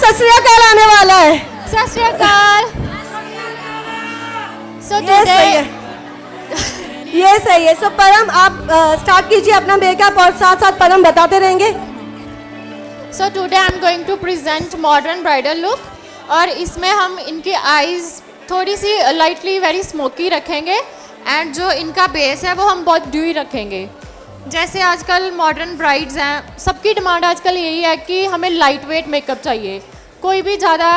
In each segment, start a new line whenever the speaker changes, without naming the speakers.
सत श्री अकाल आने वाला है।
सत श्री अकाल। So
ये सही है, ये सही है। सो परम आप स्टार्ट कीजिए अपना मेकअप और साथ साथ परम बताते रहेंगे।
So today I'm going to present modern bridal look और इसमें हम इनकी आईज थोड़ी सी लाइटली वेरी स्मोकी रखेंगे एंड जो इनका बेस है वो हम बहुत ड्यूई रखेंगे। जैसे आजकल मॉडर्न ब्राइड्स हैं, सबकी डिमांड आजकल यही है कि हमें लाइट वेट मेकअप चाहिए। कोई भी ज़्यादा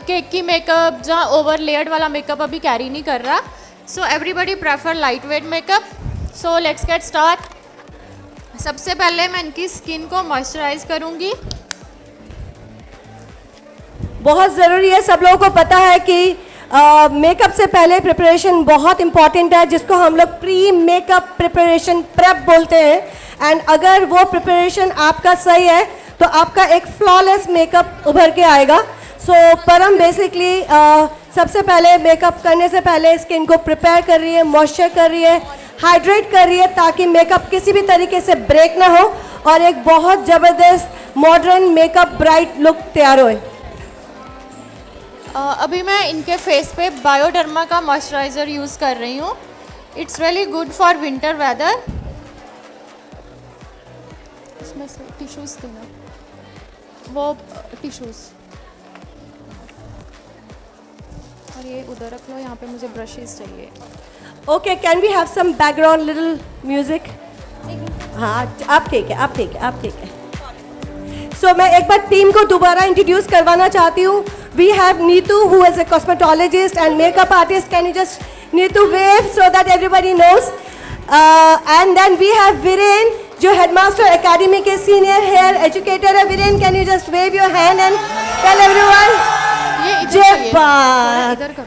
केक की मेकअप या ओवर लेयर्ड वाला मेकअप अभी कैरी नहीं कर रहा। So everybody prefer light weight makeup. So let's get start. सबसे पहले मैं इनकी स्किन को मॉइस्चराइज करूँगी।
बहुत ज़रूरी है, सब लोगों को पता है कि मेकअप से पहले प्रिपरेशन बहुत इंपॉर्टेंट है, जिसको हम लोग प्री मेकअप प्रिपरेशन प्रेप बोलते हैं। एंड अगर वो प्रिपरेशन आपका सही है तो आपका एक फ्लॉलेस मेकअप उभर के आएगा। सो परम बेसिकली सबसे पहले मेकअप करने से पहले स्किन को प्रिपेयर कर रही है, मॉइस्चर कर रही है, हाइड्रेट कर रही है, ताकि मेकअप किसी भी तरीके से ब्रेक ना हो और एक बहुत ज़बरदस्त मॉडर्न मेकअप ब्राइट लुक तैयार होए।
अभी मैं इनके फेस पे बायोडर्मा का मॉइस्चराइज़र यूज़ कर रही हूँ। It's really good for winter weather. इसमें से टिश्यूज़ देना, वो टिश्यूज़, और ये उधर रख लो, यहाँ पे मुझे ब्रशेस चाहिए।
Okay, can we have some background little music? हाँ, आप ठीक है, आप ठीक है, आप ठीक है। सो मैं एक बार टीम को दोबारा इंट्रोड्यूस करवाना चाहती हूँ। We have Neetu who is a cosmetologist and makeup artist. Can you just Neetu wave so that everybody knows? And then we have Viren जो हेडमास्टर एकेडमी के सीनियर हेयर एजुकेटर है। Viren, can you just wave your hand and tell everyone? जय बात।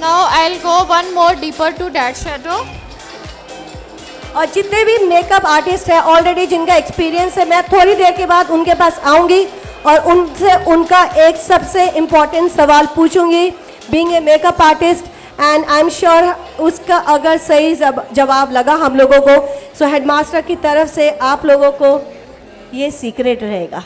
Now I'll go one more deeper to that shadow.
और जितने भी makeup artist हैं already जिनका एक्सपीरियंस है, मैं थोड़ी देर के बाद उनके पास आऊँगी और उनसे उनका एक सबसे इम्पॉर्टेंट सवाल पूछूंगी, being a makeup artist, and I am sure उसका अगर सही जवाब लगा हम लोगों को, सो हेडमास्टर की तरफ से आप लोगों को ये सीक्रेट रहेगा।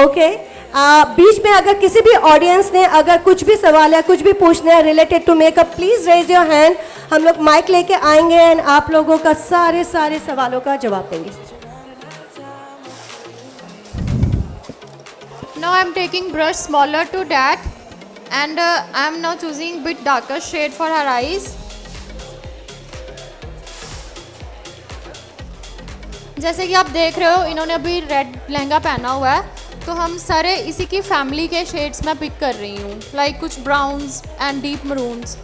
ओके, बीच में अगर किसी भी ऑडियंस ने अगर कुछ भी सवाल है, कुछ भी पूछना है related to makeup, please raise your hand. हम लोग माइक लेके आएंगे एंड आप लोगों का सारे सवालों का जवाब देंगे.
Now I'm taking brush smaller to that, and I'm now choosing bit darker shade for her eyes. जैसे कि आप देख रहे हो इन्होंने अभी रेड लहंगा पहना हुआ है, तो हम सारे इसी की फैमिली के शेड्स मैं पिक कर रही हूँ, लाइक कुछ ब्राउन्स एंड डीप मरून्स.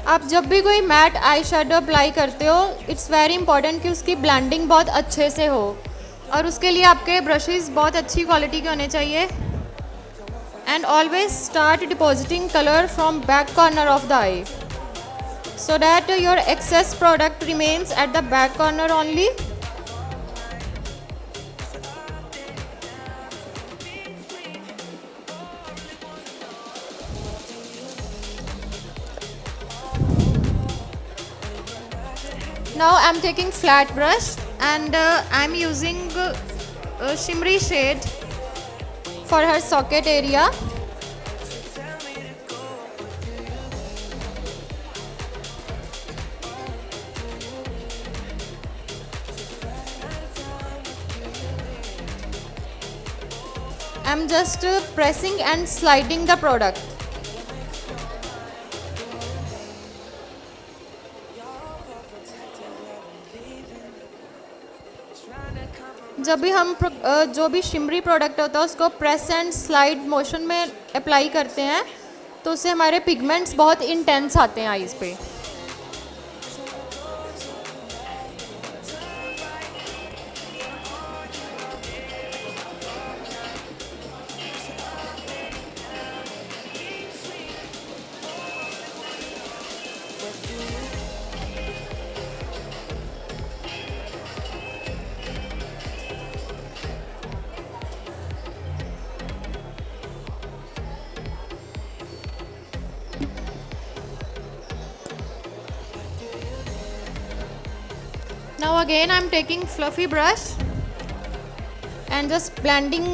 आप जब भी कोई मैट आई शेडो अप्लाई करते हो, इट्स वेरी इंपॉर्टेंट कि उसकी ब्लेंडिंग बहुत अच्छे से हो, और उसके लिए आपके ब्रशेस बहुत अच्छी क्वालिटी के होने चाहिए. And always start depositing colour from back corner of the eye so that your excess product remains at the back corner only. Now I'm taking flat brush and I'm using shimmery shade for her socket area. I'm just pressing and sliding the product. जब भी हम जो भी shimmery product होता है उसको press and slide motion में apply करते हैं, तो उससे हमारे पिगमेंट्स बहुत इंटेंस आते हैं आईज पे. Now again I'm taking fluffy brush and just blending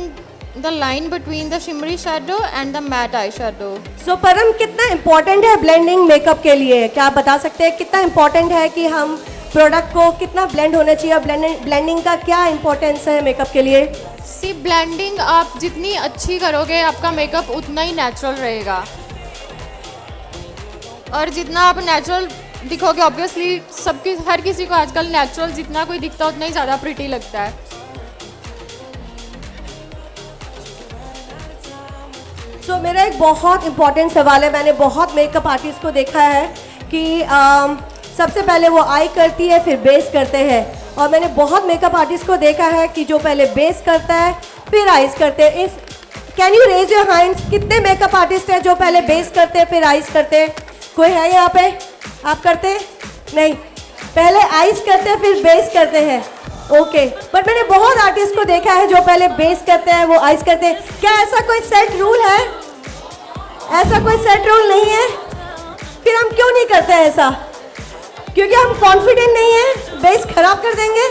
the line between the shimmery shadow and the matte eyeshadow.
सो परम, कितना इम्पोर्टेंट है ब्लेंडिंग मेकअप के लिए? क्या आप बता सकते हैं कितना इम्पोर्टेंट है कि हम प्रोडक्ट को कितना ब्लेंड होना चाहिए, और ब्लेंडिंग का क्या इम्पोर्टेंस है मेकअप के लिए?
सी ब्लेंडिंग आप जितनी अच्छी करोगे आपका मेकअप उतना ही नेचुरल रहेगा, और जितना आप नेचुरल दिखोगे, ऑब्वियसली सबकी हर किसी को आजकल नेचुरल जितना कोई दिखता है उतना ही ज़्यादा प्रिटी लगता है.
सो मेरा एक बहुत इंपॉर्टेंट सवाल है. मैंने बहुत मेकअप आर्टिस्ट को देखा है कि सबसे पहले वो आई करती है फिर बेस करते हैं, और मैंने बहुत मेकअप आर्टिस्ट को देखा है कि जो पहले बेस करता है फिर आइज करते हैं. If can you raise your hands, कितने मेकअप आर्टिस्ट हैं जो पहले बेस करते हैं फिर आइज करते हैं? कोई है यहाँ पे? आप करते हैं? नहीं, पहले आइज करते हैं फिर बेस करते हैं. ओके, बट मैंने बहुत आर्टिस्ट को देखा है जो पहले बेस करते हैं वो आइज करते हैं. क्या ऐसा कोई सेट रूल है? ऐसा कोई सेट रूल नहीं है. फिर हम क्यों नहीं करते हैं ऐसा? क्योंकि हम कॉन्फिडेंट नहीं है, बेस खराब कर देंगे.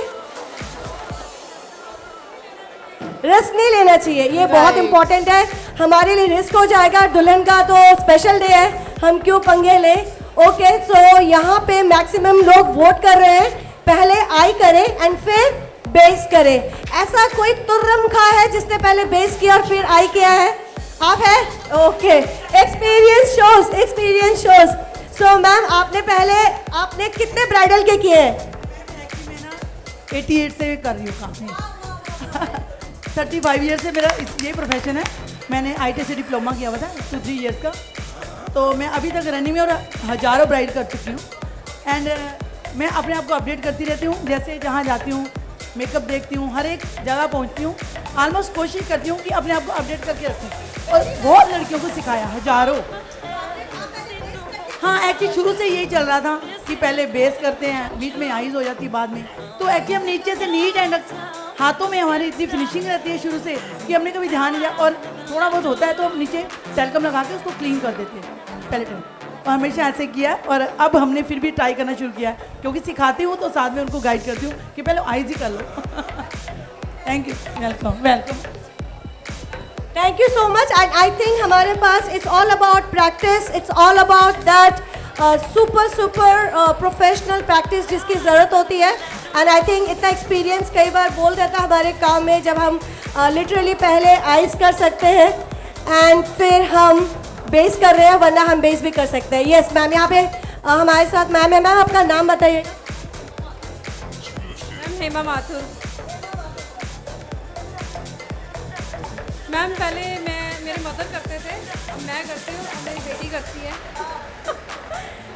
रिस्क नहीं लेना चाहिए, ये बहुत इंपॉर्टेंट है. हमारे लिए रिस्क हो जाएगा, दुल्हन का तो स्पेशल डे है, हम क्यों पंगे लें. ओके, सो यहाँ पे मैक्सिमम लोग वोट कर रहे हैं पहले आई करे एंड फिर बेस करे. ऐसा कोई तुर्रम खा है जिसने पहले बेस किया और फिर आई किया है? आप है? Okay, experience shows, experience shows. So ma'am, आपने कितने ब्राइडल के किए हैं?
88 से कर रही हूँ काम. 35 ईयर से मेरा ये प्रोफेशन है. मैंने IIT से डिप्लोमा किया हुआ था 2-3 ईयर्स का. तो मैं अभी तक रनिंग में और हज़ारों ब्राइड कर चुकी हूँ. एंड मैं अपने आप को अपडेट करती रहती हूँ. जैसे जहाँ जाती हूँ मेकअप देखती हूँ, हर एक जगह पहुँचती हूँ, ऑलमोस्ट कोशिश करती हूँ कि अपने आप को अपडेट करके रखूँ. और बहुत लड़कियों को सिखाया, हज़ारों. हाँ एक्चुअली शुरू से यही चल रहा था कि पहले बेस करते हैं, बीच में आईज हो जाती है बाद में, तो एक्चुअली हम नीचे से नीट एंड हाथों में हमारी इतनी फिनिशिंग रहती है शुरू से कि हमने कभी ध्यान नहीं दिया, और थोड़ा बहुत होता है तो हम नीचे टेलकम लगा के उसको क्लीन कर देते हैं पहले टाइम, और हमेशा ऐसे किया। और अब हमने फिर भी ट्राई करना शुरू किया है, क्योंकि सिखाती हूँ तो साथ में उनको गाइड करती हूँ कि पहले आईज ही कर लो। Thank you, welcome welcome.
Thank you so much. And I think हमारे पास it's all about practice, it's all about that super professional practice जिसकी ज़रूरत होती है। एंड आई थिंक इतना एक्सपीरियंस कई बार बोल देता है हमारे काम में, जब हम लिटरली पहले आइज कर सकते हैं एंड फिर हम बेस कर रहे हैं, वरना हम बेस भी कर सकते हैं। यस मैम, यहाँ पे हमारे साथ मैम है। मैम आपका नाम बताइए।
मैम हेमा माथुर। मैम पहले मेरे मदर करते थे, अब मैं करती हूँ, अब मेरी बेटी करती है।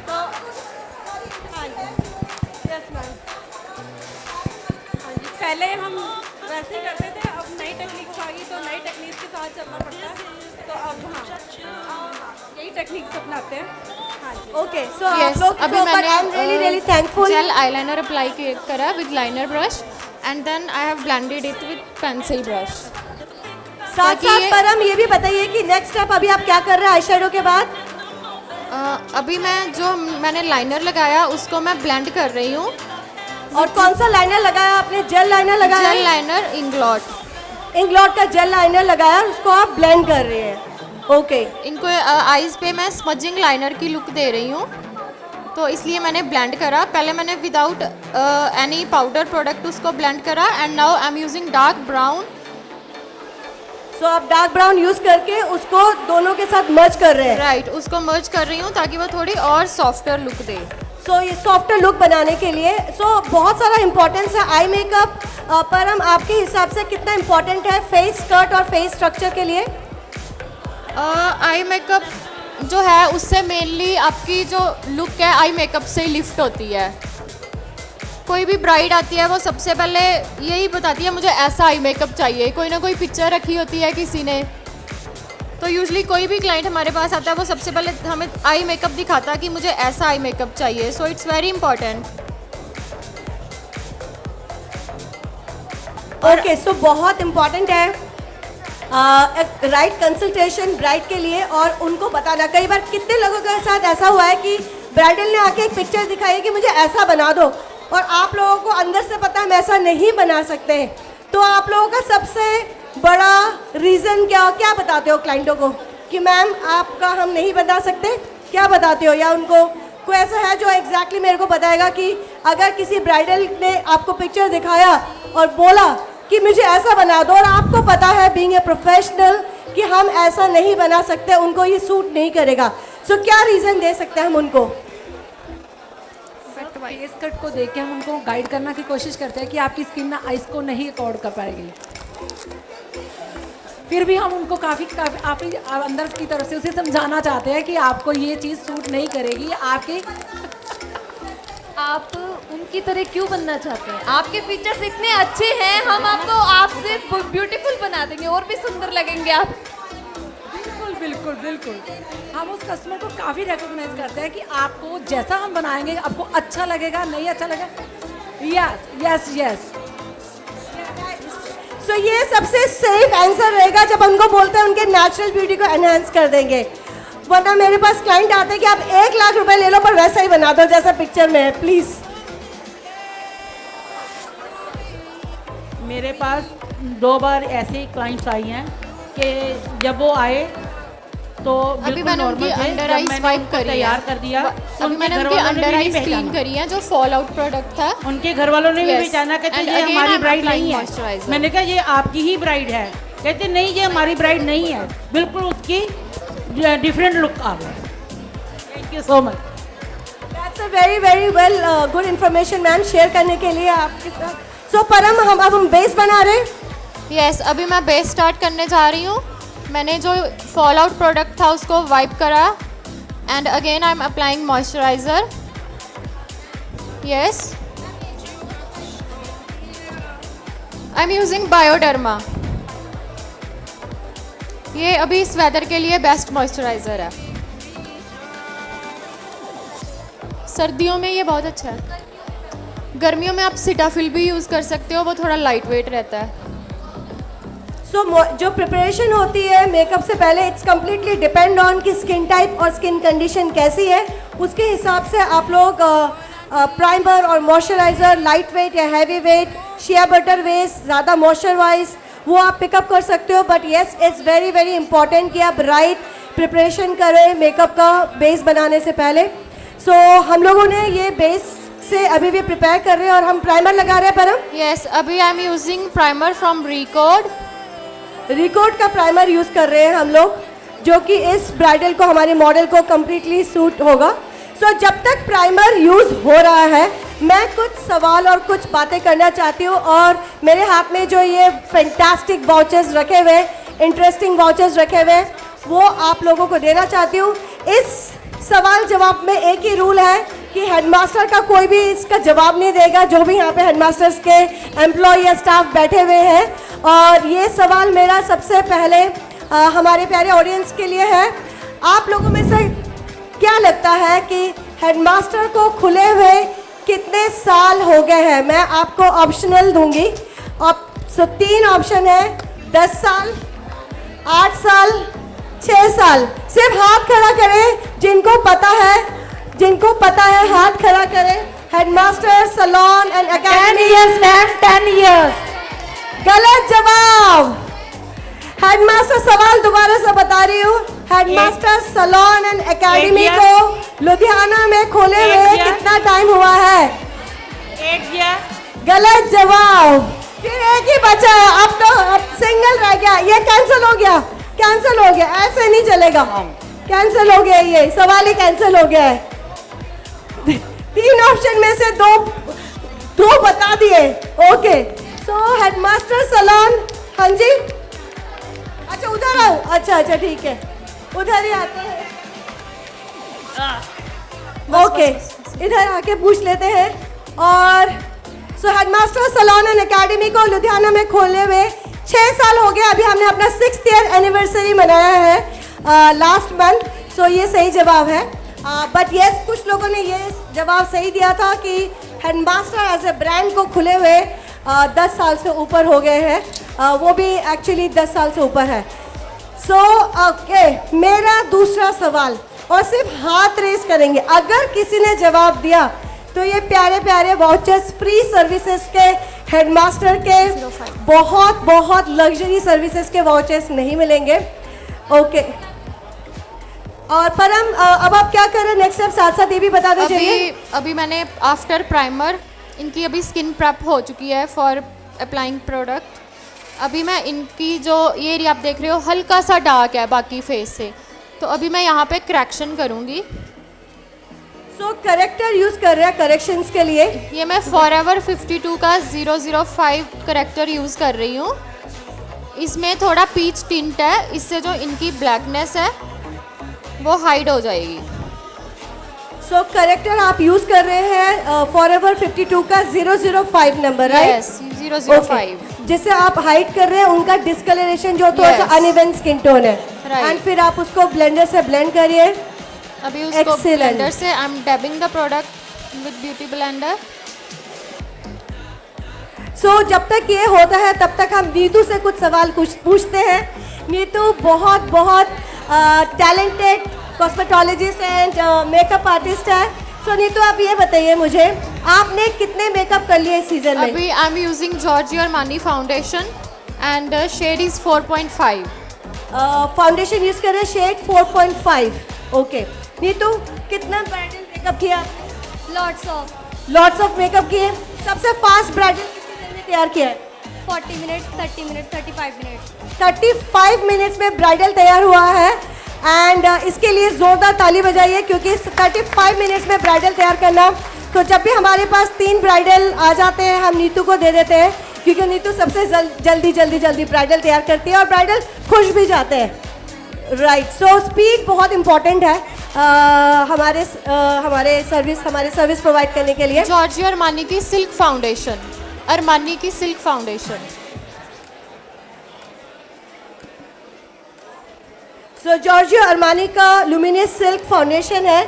तो हाँ जी, यस मैम। हाँ जी, पहले हम वैसे ही करते थे, अब नई टेक्निक्स आ गई तो नई टेक्निक के साथ चलना पड़ता है। तो अब हाँ यही टेक्निक्स अपनाते हैं। हाँ जी।
ओके, सो आप
Yes,
लोग
अभी
I am really really thankful.
Gel eyeliner apply करा with liner brush and then I have blended it with pencil brush.
साथ
ताकि
साथ
ये-
पर हम ये भी बताइए कि नेक्स्ट स्टेप अभी आप क्या कर रहे हैं आई शेडो के बाद?
अभी मैंने लाइनर लगाया उसको मैं ब्लेंड कर रही हूँ।
और कौन सा लाइनर लगाया आपने? जेल लाइनर लगाया?
Gel liner Inglot.
इंग्लॉट का जेल लाइनर लगाया, उसको आप ब्लेंड कर रहे हैं। ओके,
इनको आईज पे मैं स्मजिंग लाइनर की लुक दे रही हूँ, तो इसलिए मैंने ब्लेंड करा। पहले मैंने विदाउट एनी पाउडर प्रोडक्ट उसको ब्लेंड करा and now I am using dark brown.
So आप डार्क ब्राउन यूज करके उसको दोनों के साथ मर्ज कर रहे हैं।
राइट, उसको मर्ज कर रही हूँ ताकि वो थोड़ी और सॉफ्टर लुक दे।
सो ये सॉफ्टर लुक बनाने के लिए बहुत सारा इम्पोर्टेंस है आई मेकअप। पर हम आपके हिसाब से कितना इम्पोर्टेंट है फेस कट और फेस स्ट्रक्चर के लिए?
आई मेकअप जो है उससे मेनली आपकी जो लुक है आई मेकअप से ही लिफ्ट होती है। कोई भी ब्राइड आती है वो सबसे पहले यही बताती है मुझे ऐसा आई मेकअप चाहिए। कोई ना कोई पिक्चर रखी होती है किसी ने, तो यूजुअली कोई भी क्लाइंट हमारे पास आता है वो सबसे पहले हमें आई मेकअप दिखाता है कि मुझे ऐसा आई मेकअप चाहिए। So it's very important.
Okay, so बहुत इम्पॉर्टेंट है राइट कंसल्टेशन ब्राइड के लिए, और उनको बताना। कई बार कितने लोगों के साथ ऐसा हुआ है कि ब्राइडल ने आके एक पिक्चर दिखाई कि मुझे ऐसा बना दो, और आप लोगों को अंदर से पता है हम ऐसा नहीं बना सकते। तो आप लोगों का सबसे बड़ा रीज़न क्या बताते हो क्लाइंटों को कि मैम आपका हम नहीं बता सकते? क्या बताते हो? या उनको कोई ऐसा है जो एग्जैक्टली मेरे को बताएगा कि अगर किसी ब्राइडल ने आपको पिक्चर दिखाया और बोला कि मुझे ऐसा बना दो, और आपको पता है बीइंग ए प्रोफेशनल कि हम ऐसा नहीं बना सकते, उनको ये सूट नहीं करेगा, सो क्या रीज़न दे सकते हैं हम उनको?
फेस कट को देख के हम उनको गाइड करना की कोशिश करते हैं कि आपकी स्किन ना आइस को नहीं अकॉर्ड कर पाएगी। फिर भी हम उनको काफ़ी आप अंदर की तरफ से उसे समझाना चाहते हैं कि आपको ये चीज़ सूट नहीं करेगी।
आप उनकी तरह क्यों बनना चाहते हैं? आपके फीचर्स इतने अच्छे हैं, हम आपको आपसे ब्यूटीफुल बना देंगे और भी सुंदर लगेंगे आप।
बिल्कुल बिल्कुल बिल्कुल, हम उस कस्टमर को काफ़ी रिकॉग्नाइज करते हैं कि आपको जैसा हम बनाएंगे आपको अच्छा लगेगा, नहीं अच्छा लगेगा। Yes yes yes.
सो ये सबसे सेफ आंसर रहेगा जब उनको बोलते हैं उनके नेचुरल ब्यूटी को एनहांस कर देंगे। वरना मेरे पास क्लाइंट आते हैं कि आप 1 लाख रुपए ले लो पर वैसा ही बना दो जैसा पिक्चर में है, प्लीज।
मेरे पास 2 बार ऐसे क्लाइंट्स आई हैं कि जब वो आए तो
अभी
बिल्कुल
मैंने उनकी
नॉर्मल थे,
अंडर
जब
आइज
मैंने
वाइप
उनको
करी है।
तैयार कर दिया
अभी
उनके
मैंने
घर
उनकी
वालों ने
अंडर
भी
आइज
नहीं
क्लीन
पहचाना।
करी है जो फॉल आउट प्रोडक्ट था।
उनके घर वालों ने भी
Yes.
पहचाना, कहते
And
ये
again
हमारी
I'm
ब्राइड
applying
नहीं है।
moisturizer.
मैंने कहा ये आपकी ही ब्राइड है। कहते नहीं ये हमारी ब्राइड नहीं है, बिल्कुल उसकी डिफरेंट लुक आ गया। Thank you so much.
That's a very very well good information ma'am share करने के लिए आपके साथ। सो परम हम बेस बना रहे हैं।
यस, अभी मैं बेस स्टार्ट करने जा रही हूँ। मैंने जो फॉल आउट प्रोडक्ट था उसको वाइप करा and again I am applying moisturiser. Yes, I am using Bioderma. ये अभी इस वेदर के लिए बेस्ट मॉइस्चराइजर है। सर्दियों में ये बहुत अच्छा है। गर्मियों में आप सिटाफिल भी यूज़ कर सकते हो, वो थोड़ा लाइट वेट रहता है।
सो जो प्रिपरेशन होती है मेकअप से पहले, इट्स कम्प्लीटली डिपेंड ऑन कि स्किन टाइप और स्किन कंडीशन कैसी है, उसके हिसाब से आप लोग प्राइमर और मॉइस्चराइज़र लाइट वेट या heavy weight, shea butter base, ज़्यादा मॉइस्चर वाइज वो आप पिकअप कर सकते हो। But yes, it's very very important कि आप राइट प्रिपरेशन करें मेकअप का बेस बनाने से पहले। सो हम लोगों ने ये बेस से अभी भी प्रिपेयर कर रहे हैं और हम प्राइमर लगा रहे हैं परम।
यस, अभी I am using primer from
record का प्राइमर यूज़ कर रहे हैं हम लोग, जो कि इस ब्राइडल को, हमारे मॉडल को कम्प्लीटली सूट होगा। सो जब तक प्राइमर यूज़ हो रहा है, मैं कुछ सवाल और कुछ बातें करना चाहती हूँ। और मेरे हाथ में जो ये फैंटास्टिक वाउचर्स रखे हुए, इंटरेस्टिंग वाउचर्स रखे हुए, वो आप लोगों को देना चाहती हूँ। इस सवाल जवाब में एक ही रूल है कि हेडमास्टर का कोई भी इसका जवाब नहीं देगा, जो भी यहाँ पे हेडमास्टर्स के एम्प्लॉय या स्टाफ बैठे हुए हैं। और ये सवाल मेरा सबसे पहले हमारे प्यारे ऑडियंस के लिए है। आप लोगों में से क्या लगता है कि हेडमास्टर को खुले हुए कितने साल हो गए हैं? मैं आपको ऑप्शनल दूंगी। सो 3 ऑप्शन है, 10 साल, 8 साल, 6 साल। सिर्फ हाथ खड़ा करें जिनको पता है, जिनको पता है हाथ खड़ा करें। Headmaster salon and academy.
10 years ma'am, 10 years।
गलत जवाब। हेडमास्टर, सवाल दोबारा से बता रही हूँ। हेडमास्टर सैलून एंड एकेडमी को लुधियाना में खोले हुए कितना टाइम हुआ है?
8 year।
गलत जवाब। फिर एक ही बचा है, अब तो अब सिंगल रह गया। ये कैंसिल हो गया, कैंसिल हो गया, ऐसे नहीं चलेगा, कैंसिल हो गया, ये सवाल ही कैंसिल हो गया है। 3 ऑप्शन में से दो बता दिए। ओके, सो हेडमास्टर सैलून, हाँ जी, अच्छा उधर आओ, अच्छा ठीक है, उधर ही आते हैं। ओके, इधर आके पूछ लेते हैं। और सो हेडमास्टर सैलून एंड एकेडमी को लुधियाना में खोले हुए 6 साल हो गए। अभी हमने अपना 6th ईयर एनिवर्सरी मनाया है लास्ट मंथ। सो ये सही जवाब है। बट येस, कुछ लोगों ने ये जवाब सही दिया था कि हेडमास्टर एज ए ब्रांड को खुले हुए 10 साल से ऊपर हो गए हैं। वो भी एक्चुअली 10 साल से ऊपर है। सो ओके, मेरा दूसरा सवाल, और सिर्फ हाथ रेस करेंगे। अगर किसी ने जवाब दिया तो ये प्यारे प्यारे वाउचर्स फ्री सर्विसेज के, हेडमास्टर के बहुत बहुत लग्जरी सर्विसेज के वाउचर्स नहीं मिलेंगे। ओके, और परम अब आप क्या कर रहे हैं नेक्स्ट स्टेप? साथ साथ ये भी बता दो।
अभी मैंने आफ्टर प्राइमर, इनकी अभी स्किन प्रेप हो चुकी है फॉर अप्लाइंग प्रोडक्ट। अभी मैं इनकी जो ये एरिया आप देख रहे हो हल्का सा डार्क है बाकी फेस से, तो अभी मैं यहाँ पे करेक्शन करूँगी।
सो करेक्टर यूज़ कर रहे हैं करेक्शंस के लिए।
ये मैं फॉरएवर 52 का 005 करेक्टर यूज़ कर रही हूँ। इसमें थोड़ा पीच टिंट है, इससे जो इनकी ब्लैकनेस है वो हाइड हो जाएगी।
सो करेक्टर आप यूज़ कर रहे हैं फॉरएवर 52 का 005 नंबर, राइट?
यस, 005।
जिससे आप हाइड कर रहे हैं उनका डिस्कलरेशन जो थोड़ा सा अनइवन स्किन टोन है। एंड फिर आप उसको ब्लेंडर से ब्लेंड करिए।
अभी उसको ब्लेंडर से I am dabbing the product with beauty blender.
So जब तक ये होता है तब तक हम नीतू से कुछ सवाल पूछते हैं। नीतू बहुत बहुत talented cosmetologist and makeup artist है। सो नीतू, आप ये बताइए मुझे, आपने कितने मेकअप कर लिए इस सीजन में?
अभी I am using Giorgio Armani foundation and shade is 4.5।
Foundation use कर रहे हैं, शेड 4.5। ओके, नीतू कितना ब्राइडल मेकअप किया? लॉट्स ऑफ मेकअप किए। सबसे फास्ट ब्राइडल कितनी देर में तैयार किया है?
40 मिनट्स, 30 मिनट्स, 35 मिनट्स।
35 मिनट्स में ब्राइडल तैयार हुआ है। एंड इसके लिए ज़ोरदार ताली बजाइए, क्योंकि 35 मिनट्स में ब्राइडल तैयार करना। तो जब भी हमारे पास 3 ब्राइडल आ जाते हैं हम नीतू को दे देते हैं, क्योंकि नीतू सबसे जल्दी ब्राइडल तैयार करती है और ब्राइडल खुश भी जाते हैं, राइट? सो स्पीड बहुत इंपॉर्टेंट है हमारे सर्विस प्रोवाइड करने के लिए।
जॉर्जियो अरमानी की सिल्क फाउंडेशन, अरमानी की सिल्क फाउंडेशन।
सो जॉर्जियो अरमानी का लुमिनस सिल्क फाउंडेशन है।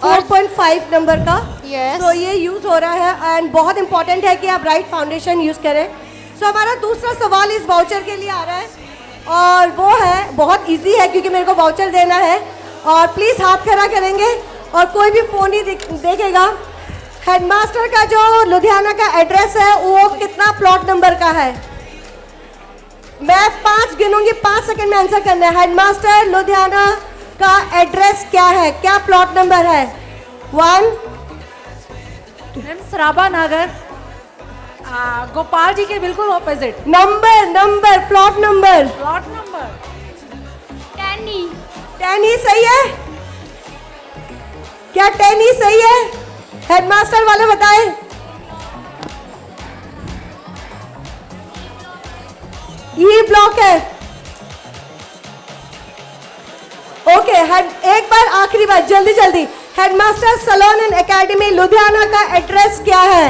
4.5 नंबर का।
Yes.
तो ये यूज़ हो रहा है एंड बहुत इंपॉर्टेंट है कि आप राइट फाउंडेशन यूज़ करें। सो हमारा दूसरा सवाल इस वाउचर के लिए आ रहा है और वो है, बहुत इजी है क्योंकि मेरे को वाउचर देना है। और प्लीज़ हाथ खड़ा करेंगे और कोई भी फ़ोन ही देखेगा। हेडमास्टर का जो लुधियाना का एड्रेस है वो कितना प्लॉट नंबर का है? मैं 5 गिनूंगी, 5 सेकंड में आंसर करना है। हेडमास्टर लुधियाना का एड्रेस क्या है, क्या प्लॉट नंबर है? 1,
मैम सराबा नगर, गोपाल जी के बिल्कुल opposite.
Number plot number
plot number
10 ही सही है क्या? 10 ही सही है? हेडमास्टर वाले बताएं। ये ब्लॉक है। ओके, एक बार आखिरी बार जल्दी जल्दी, headmaster salon and academy Ludhiana का एड्रेस क्या है?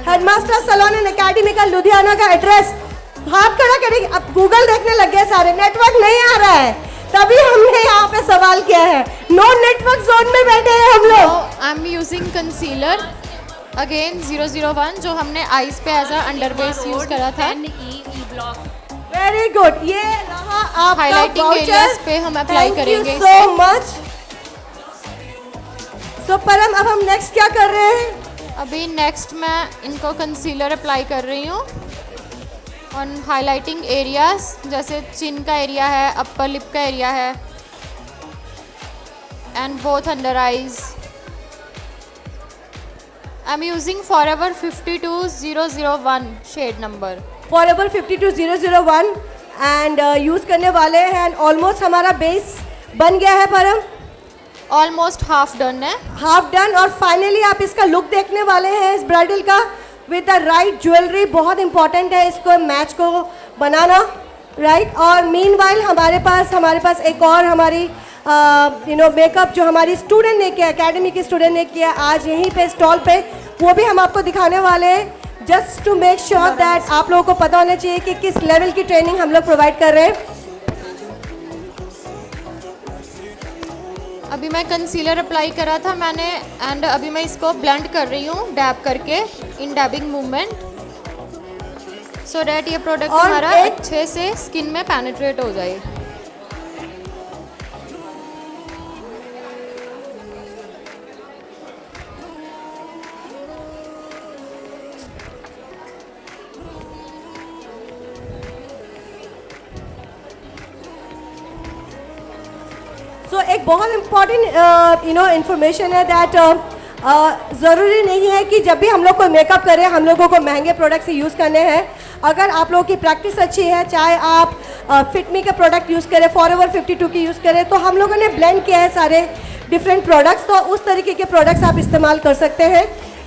हेडमास्टर सलोन एंड एकेडमी का लुधियाना का एड्रेस, हाथ खड़ा करेंगे। अब गूगल देखने लग गए सारे, नेटवर्क नहीं आ रहा है तभी हमने यहाँ पे सवाल किया है। नो नेटवर्क जोन में बैठे हैं हम लोग।
I am using concealer again 001 जो हमने आईज पे as a under base use करा था।
वेरी गुड, ये रहा आपका
हाइलाइटिंग एरियाज पे हम अप्लाई करेंगे
सो मच। सो परम, अब हम नेक्स्ट क्या कर रहे हैं?
अभी नेक्स्ट मैं इनको कंसीलर अप्लाई कर रही हूँ ऑन हाइलाइटिंग एरियाज, जैसे चिन का एरिया है, अपर लिप का एरिया है and both under eyes. I am using forever 52001 shade number.
Forever 52001 and use करने वाले हैं एंड ऑलमोस्ट हमारा बेस बन गया है परम।
ऑलमोस्ट हाफ डन है।
Half done. और फाइनली आप इसका लुक देखने वाले हैं इस ब्राइडल का विद द राइट ज्वेलरी। बहुत इंपॉर्टेंट है इसको मैच को बनाना, राइट। और मीनवाइल हमारे पास एक और हमारी मेकअप जो हमारी स्टूडेंट ने किया, एकेडमी की स्टूडेंट ने किया आज यहीं पे स्टॉल पे, वो भी हम आपको दिखाने वाले हैं just to make sure that आप लोगों को पता होना चाहिए कि किस लेवल की ट्रेनिंग हम लोग प्रोवाइड कर रहे हैं।
अभी मैं कंसीलर अप्लाई करा था मैंने एंड अभी मैं इसको ब्लेंड कर रही हूँ डैब करके, इन डैबिंग मूवमेंट, सो डैट ये प्रोडक्ट हमारा अच्छे से स्किन में पेनिट्रेट हो जाए।
सो एक बहुत इम्पॉर्टेंट इंफॉर्मेशन है दैट ज़रूरी नहीं है कि जब भी हम लोग कोई मेकअप करें हम लोगों को महंगे प्रोडक्ट्स यूज़ करने हैं। अगर आप लोगों की प्रैक्टिस अच्छी है, चाहे आप फिटमी के प्रोडक्ट यूज़ करें, फॉरएवर 52 की यूज़ करें, तो हम लोगों ने ब्लेंड किया है सारे डिफरेंट प्रोडक्ट्स, तो उस तरीके के प्रोडक्ट्स आप इस्तेमाल कर सकते हैं।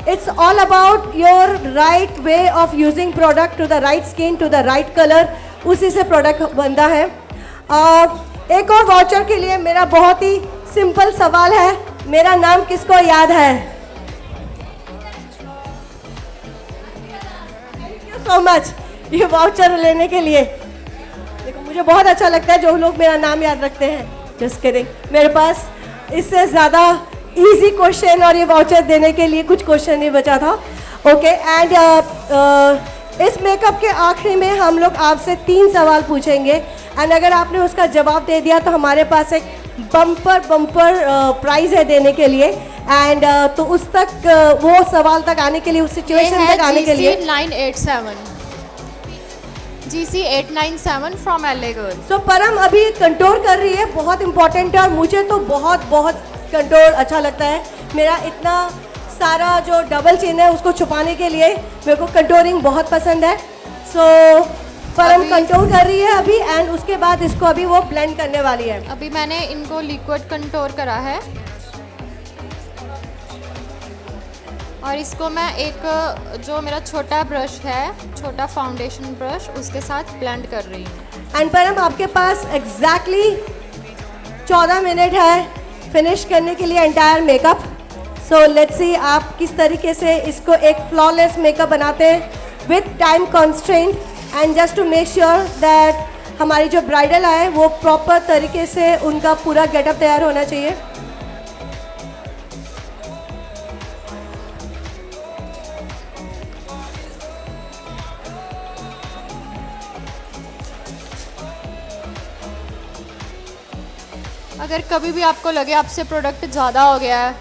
It's all about your right way of using product to the right skin to the right colour, उसी से प्रोडक्ट बनता है। एक और वाउचर के लिए मेरा बहुत ही सिंपल सवाल है, मेरा नाम किसको याद है? थैंक यू सो मच ये वाउचर लेने के लिए। देखो मुझे बहुत अच्छा लगता है जो लोग मेरा नाम याद रखते हैं। जस्ट किडिंग, मेरे पास इससे ज़्यादा इजी क्वेश्चन और ये वाउचर देने के लिए कुछ क्वेश्चन नहीं बचा था। ओके, एंड इस मेकअप के आखिरी में हम लोग आपसे 3 सवाल पूछेंगे एंड अगर आपने उसका जवाब दे दिया तो हमारे पास एक बम्पर प्राइज है देने के लिए एंड तो उस तक वो सवाल तक आने के लिए, उस सिचुएशन तक आने के लिए
GC 897 फ्रॉम LA गर्ल।
सो परम अभी कंट्रोल कर रही है, बहुत इंपॉर्टेंट है और मुझे तो बहुत कंट्रोल अच्छा लगता है। मेरा इतना सारा जो डबल चिन है उसको छुपाने के लिए मेरे को कंटोरिंग बहुत पसंद है। सो परम कंट्रोल कर रही है अभी एंड उसके बाद इसको अभी वो ब्लेंड करने वाली है।
अभी मैंने इनको लिक्विड कंटोर करा है और इसको मैं एक जो मेरा छोटा ब्रश है, छोटा फाउंडेशन ब्रश, उसके साथ ब्लेंड कर रही हूँ।
एंड परम आपके पास एग्जैक्टली 14 मिनट है फिनिश करने के लिए entire makeup. So let's see आप किस तरीके से इसको एक फ्लॉलेस मेकअप बनाते हैं with time constraint and just to make sure that हमारी जो ब्राइडल आए वो प्रॉपर तरीके से उनका पूरा गेटअप तैयार होना चाहिए।
अगर कभी भी आपको लगे आपसे प्रोडक्ट ज़्यादा हो गया है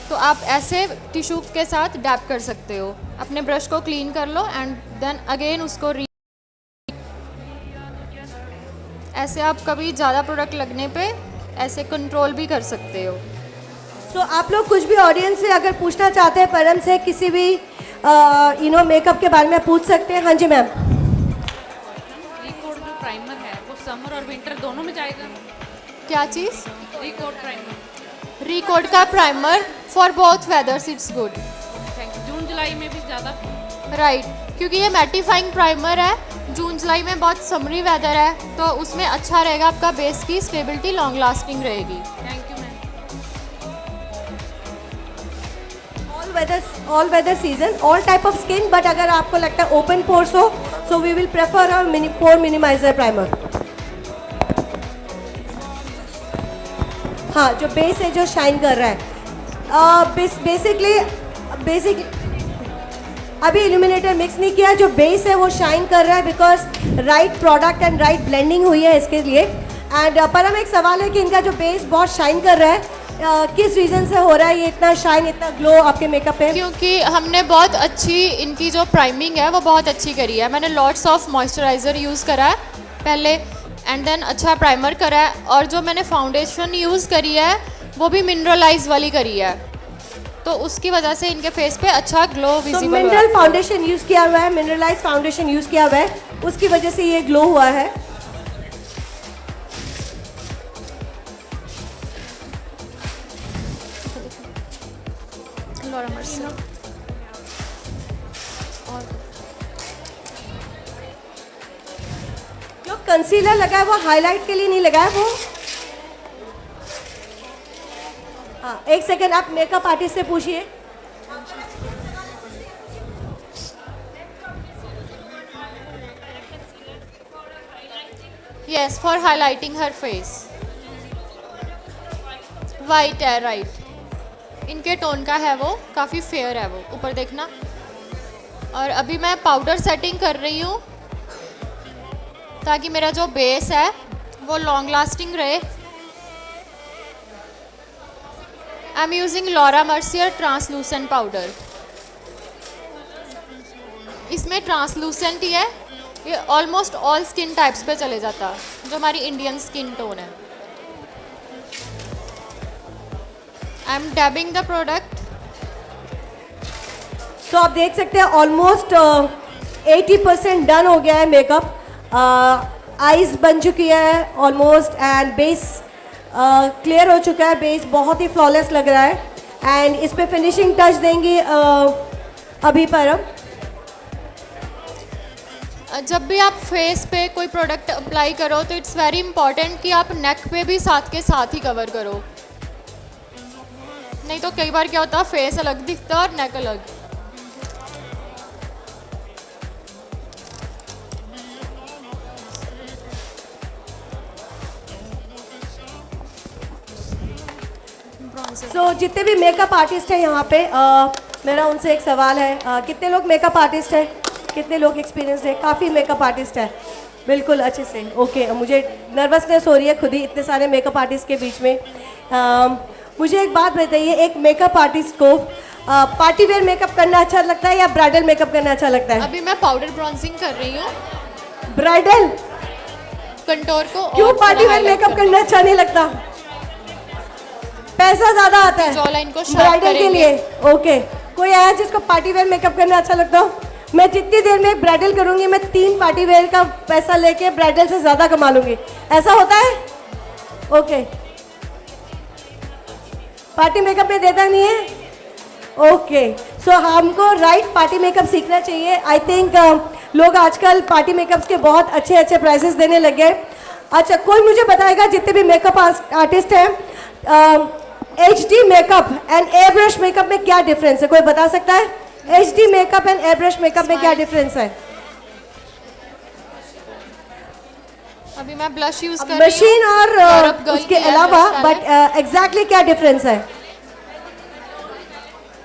तो आप ऐसे टिश्यू के साथ डैप कर सकते हो। अपने ब्रश को क्लीन कर लो एंड देन अगेन उसको ऐसे आप कभी ज़्यादा प्रोडक्ट लगने पे ऐसे कंट्रोल भी कर सकते हो।
सो आप लोग कुछ भी ऑडियंस से अगर पूछना चाहते हैं परम से किसी भी मेकअप के बारे में पूछ सकते हैं। हाँ जी मैम।
रिकोड जो प्राइमर है वो समर और विंटर दोनों में जाएगा?
क्या चीज़?
Recode primer.
रिकोड का primer for both weathers it's good.
Thank you. जून जुलाई में भी ज़्यादा
राइट, क्योंकि ये मैटिफाइंग प्राइमर है। जून जुलाई में बहुत समरी वेदर है तो उसमें अच्छा रहेगा, आपका बेस की स्टेबिलिटी लॉन्ग लास्टिंग रहेगी।
Thank you ma'am.
All weather season, all type of skin, but अगर आपको लगता है ओपन पोर्स हो so we will prefer a pore minimiser primer. हाँ, जो बेस है जो शाइन कर रहा है। बेसिकली अभी इल्यूमिनेटर मिक्स नहीं किया, जो बेस है वो शाइन कर रहा है because right product and right blending हुई है इसके लिए। एंड परम एक सवाल है कि इनका जो बेस बहुत शाइन कर रहा है, किस रीज़न से हो रहा है ये इतना शाइन, इतना ग्लो आपके मेकअप पे?
क्योंकि हमने बहुत अच्छी इनकी जो प्राइमिंग है वो बहुत अच्छी करी है। मैंने लॉट्स ऑफ मॉइस्चराइज़र यूज़ करा है पहले एंड देन अच्छा प्राइमर करा है, और जो मैंने फाउंडेशन यूज़ करी है वो भी मिनरलाइज वाली करी है, तो उसकी वजह से इनके फेस पे अच्छा ग्लो विजिबल हो रहा है।
मिनरल फाउंडेशन यूज़ किया हुआ है, मिनरलाइज फाउंडेशन यूज़ किया हुआ है, उसकी वजह से ये ग्लो हुआ है।
Laura mercy.
जो कंसीलर लगा है वो हाईलाइट के लिए नहीं लगा है वो। हाँ, एक सेकेंड, आप मेकअप आर्टिस्ट से पूछिए।
Yes, for highlighting her face. White है, राइट। इनके टोन का है, वो काफ़ी फेयर है, वो ऊपर देखना। और अभी मैं पाउडर सेटिंग कर रही हूँ ताकि मेरा जो बेस है वो लॉन्ग लास्टिंग रहे। आई am using Laura Mercier translucent powder. इसमें ट्रांसलूसेंट ही है, ये ऑलमोस्ट ऑल स्किन टाइप्स पे चले जाता, जो हमारी इंडियन स्किन टोन है। आई एम डैबिंग द प्रोडक्ट।
तो आप देख सकते हैं ऑलमोस्ट 80% डन हो गया है मेकअप। आईज बन चुकी है ऑलमोस्ट एंड बेस क्लियर हो चुका है। बेस बहुत ही फ्लॉलेस लग रहा है एंड इस पे फिनिशिंग टच देंगी अभी परम।
जब भी आप फेस पे कोई प्रोडक्ट अप्लाई करो तो इट्स वेरी इंपॉर्टेंट कि आप नेक पे भी साथ के साथ ही कवर करो, नहीं तो कई बार क्या होता है फेस अलग दिखता है और नेक अलग।
सो जितने भी मेकअप आर्टिस्ट हैं यहाँ पे मेरा उनसे एक सवाल है, कितने लोग मेकअप आर्टिस्ट हैं, कितने लोग एक्सपीरियंस्ड है? काफ़ी मेकअप आर्टिस्ट है, बिल्कुल अच्छे से। ओके, मुझे नर्वसनेस हो रही है खुद ही इतने सारे मेकअप आर्टिस्ट के बीच में। मुझे एक बात बताइए, एक मेकअप आर्टिस्ट को पार्टी वेयर मेकअप करना अच्छा लगता है या ब्राइडल मेकअप करना अच्छा लगता है?
अभी मैं पाउडर ब्रॉन्जिंग कर रही हूँ।
ब्राइडल
कंटोर को
क्यों पार्टी वेयर मेकअप करना अच्छा नहीं लगता? पैसा ज़्यादा आता है
जॉलाइन को शार्प
ब्राइडल के
करेंगे।
लिए। ओके, कोई आया जिसको पार्टी वेयर मेकअप करना अच्छा लगता हो? मैं जितनी देर में ब्राइडल करूँगी मैं 3 पार्टी वेयर का पैसा लेके ब्राइडल से ज़्यादा कमा लूँगी, ऐसा होता है? ओके, पार्टी मेकअप में देता नहीं है। ओके, सो हमको राइट पार्टी मेकअप सीखना चाहिए। आई थिंक लोग आजकल पार्टी मेकअप्स के बहुत अच्छे अच्छे प्राइसेस देने लग गए। अच्छा, कोई मुझे बताएगा जितने भी मेकअप आर्टिस्ट हैं, HD makeup and air brush makeup में क्या डिफरेंस है? कोई बता सकता है? HD makeup and air brush makeup में क्या डिफरेंस है?
अभी मैं ब्लश यूज कर रही हूँ
मशीन और
यूरोप गर्ल
उसके
की
अलावा
hairstyle
बट एग्जैक्टली क्या डिफरेंस है?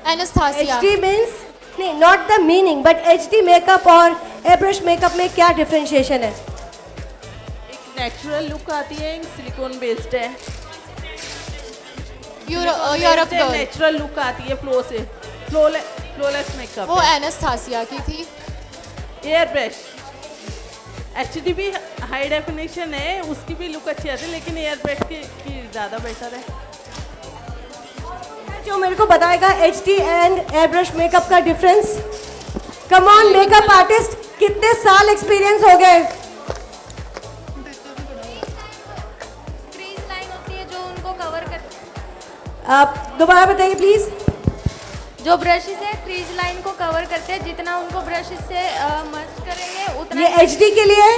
एनास्थासिया
HD मीन्स नहीं, not the meaning but HD makeup और एब्रश मेकअप में क्या डिफरेंशिएशन है?
एक नेचुरल लुक आती है, एक सिलिकॉन बेस्ड है।
यूरोप गर्ल
नेचुरल लुक आती है फ्लो से, फ्लोलेस मेकअप।
वो एनास्थासिया की थी।
एयर ब्रश HD भी हाई डेफिनेशन है, उसकी भी लुक अच्छी आती है, लेकिन एयर ब्रश की ज़्यादा बेटर है।
जो मेरे को बताएगा HD एंड एयरब्रश मेकअप का difference? Come on makeup artist, कितने साल एक्सपीरियंस हो गए?
क्रीज लाइन होती है जो उनको कवर करती
आप दोबारा बताइए प्लीज।
जो ब्रशेस है क्रीज लाइन को कवर करते हैं, जितना उनको ब्रशेस से मर्ज करेंगे उतना
ये HD के लिए है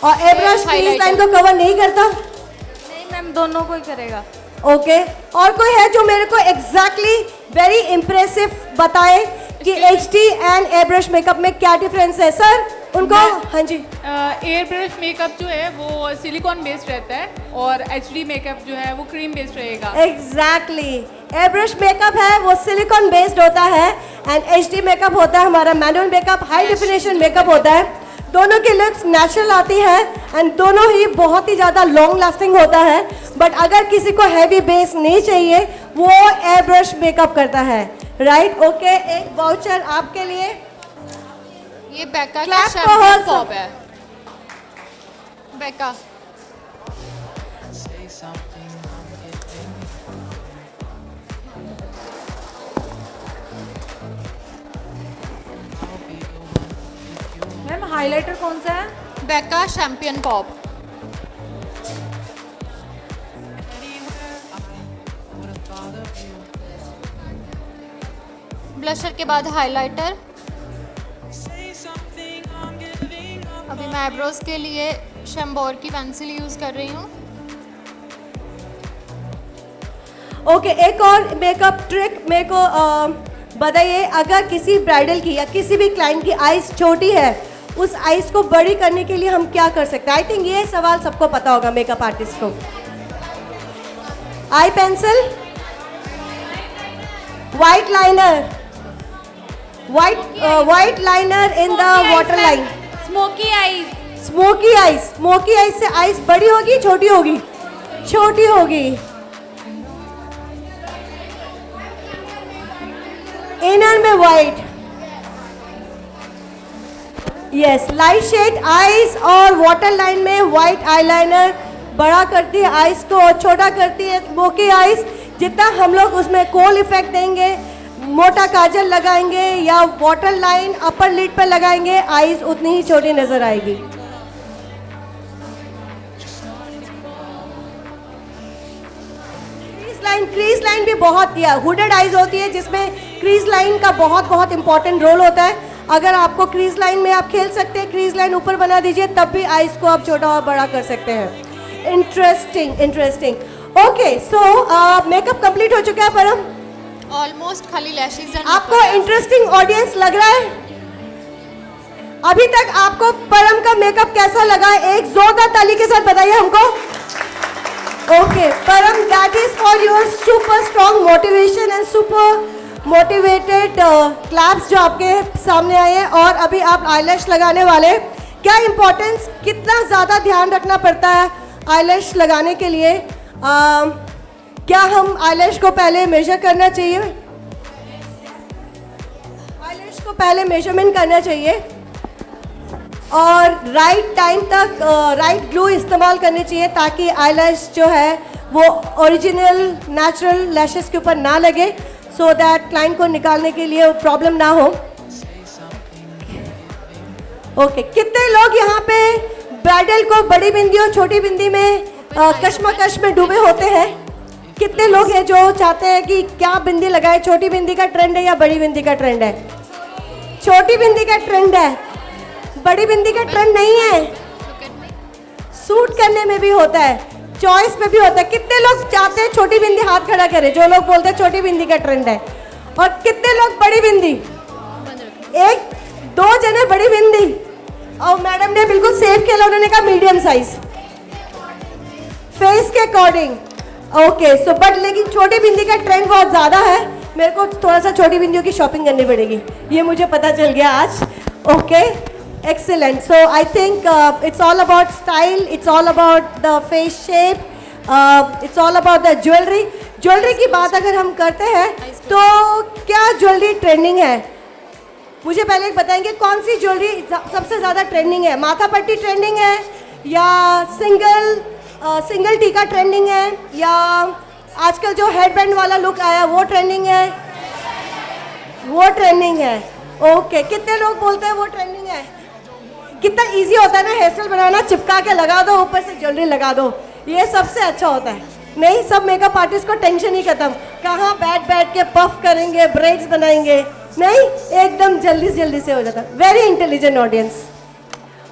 और एयरब्रश क्रीज लाइन को कवर नहीं करता?
नहीं मैम, दोनों को ही करेगा।
ओके और कोई है जो मेरे को एग्जैक्टली वेरी इम्प्रेसिव बताए कि HD एंड एयरब्रश मेकअप में क्या डिफरेंस है? सर उनको हाँ जी।
एयर ब्रश मेकअप जो है वो सिलिकॉन बेस्ड रहता है और HD मेकअप जो है वो क्रीम बेस्ड रहेगा।
एग्जैक्टली एयरब्रश मेकअप है वो सिलिकॉन बेस्ड होता है एंड HD मेकअप होता है हमारा manual makeup, high definition makeup होता है। दोनों की लुक्स नेचुरल आती है एंड दोनों ही बहुत ही ज़्यादा लॉन्ग लास्टिंग होता है। बट अगर किसी को हैवी बेस नहीं चाहिए वो एयरब्रश मेकअप करता है, राइट? ओके, एक वाउचर आपके लिए।
ये बेका का
Clap for
champagne
her,
pop है। बेका
मैम हाइलाइटर कौन सा है?
बेका शैम्पेन पॉप। ब्लशर के बाद हाइलाइटर। अभी मैं आईब्रोज के लिए शैम्बोर की पेंसिल यूज कर रही हूँ।
ओके, एक और मेकअप ट्रिक मेरे को बताइए। अगर किसी ब्राइडल की या किसी भी क्लाइंट की आइज छोटी है, उस आइज को बड़ी करने के लिए हम क्या कर सकते हैं? आई थिंक ये सवाल सबको पता होगा मेकअप आर्टिस्ट को। Eye pencil, white liner, white liner in the water line.
Smoky eyes.
Smoky eyes, smoky eyes से आइज बड़ी होगी छोटी होगी? छोटी होगी। इनर में white, yes, light shade eyes और वाटर लाइन में वाइट आईलाइनर बड़ा करती है आइज को और छोटा करती है स्मोकी आइज। जितना हम लोग उसमें कोल इफेक्ट देंगे, मोटा काजल लगाएंगे या वाटर लाइन अपर लिड पर लगाएंगे, आइज उतनी ही छोटी नजर आएगी। क्रीज लाइन भी बहुत किया, हुडेड आइज होती है जिसमें क्रीज लाइन का बहुत इंपॉर्टेंट रोल होता है। अगर आपको क्रीज लाइन में आप खेल सकते हैं, क्रीज लाइन ऊपर बना दीजिए, तब भी आइज को आप छोटा और बड़ा कर सकते हैं। इंटरेस्टिंग। ओके, सो मेकअप कंप्लीट हो चुका है परम?
ऑलमोस्ट खाली लैशेस एंड
आपको इंटरेस्टिंग ऑडियंस लग रहा है? अभी तक आपको परम का मेकअप कैसा लगा? एक जोरदार ताली के साथ बताइए हमको। Okay Param, that is for your super strong motivation and super motivated claps जो आपके सामने आए हैं। और अभी आप आईलैश लगाने वाले, क्या इंपॉर्टेंस, कितना ज़्यादा ध्यान रखना पड़ता है आईलैश लगाने के लिए? क्या हम आईलैश को पहले मेजर करना चाहिए? आईलैश को पहले मेजरमेंट करना चाहिए और राइट टाइम तक राइट ग्लू इस्तेमाल करनी चाहिए ताकि आईलैश जो है वो ओरिजिनल नेचुरल लैशेस के ऊपर ना लगे, सो दैट क्लाइंट को निकालने के लिए प्रॉब्लम ना हो। ओके, कितने लोग यहाँ पे ब्राइडल को बड़ी बिंदी और छोटी बिंदी में कश्मकश में डूबे होते हैं? कितने लोग हैं जो चाहते हैं कि क्या बिंदी लगाए, छोटी बिंदी का ट्रेंड है या बड़ी बिंदी का ट्रेंड है? छोटी बिंदी का ट्रेंड है, बड़ी बिंदी का ट्रेंड नहीं है। सूट करने में भी होता है, चॉइस में भी होता है। कितने लोग चाहते हैं छोटी बिंदी? हाथ खड़ा करें जो लोग बोलते हैं छोटी बिंदी का ट्रेंड है। और कितने लोग बड़ी बिंदी? एक दो जने बड़ी बिंदी, और मैडम ने बिल्कुल सेफ खेला, उन्होंने कहा मीडियम साइज फेस के अकॉर्डिंग। ओके सो बट लेकिन छोटी बिंदी का ट्रेंड बहुत ज़्यादा है, मेरे को थोड़ा सा छोटी बिंदियों की शॉपिंग करनी पड़ेगी, ये मुझे पता चल गया आज। Okay excellent, so I think it's all about style, it's all about the face shape, it's all about the jewelry. Jewellery की बात अगर हम करते हैं तो क्या ज्वेलरी ट्रेंडिंग है? मुझे पहले एक बताएंगे कौन सी ज्वेलरी सबसे ज़्यादा ट्रेंडिंग है? माथा पट्टी ट्रेंडिंग है या सिंगल टीका ट्रेंडिंग है या आजकल जो हेडबैंड वाला लुक आया वो ट्रेंडिंग है? वो ट्रेंडिंग है। ओके कितने लोग बोलते हैं वो ट्रेंडिंग है? कितना इजी होता है ना हेयर स्टाइल बनाना, चिपका के लगा दो, ऊपर से ज्वेलरी लगा दो, ये सबसे अच्छा होता है। नहीं, सब मेकअप आर्टिस्ट को टेंशन ही खत्म, कहाँ बैठ बैठ के पफ करेंगे, ब्रेड्स बनाएंगे, नहीं एकदम जल्दी जल्दी से हो जाता है। Very intelligent audience.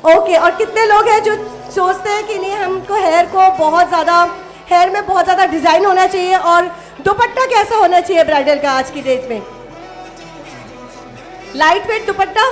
ओके और कितने लोग हैं जो सोचते हैं कि नहीं हमको हेयर को बहुत ज़्यादा, हेयर में बहुत ज़्यादा डिज़ाइन होना चाहिए और दुपट्टा कैसा होना चाहिए ब्राइडल का आज की डेट में? लाइट वेट दुपट्टा,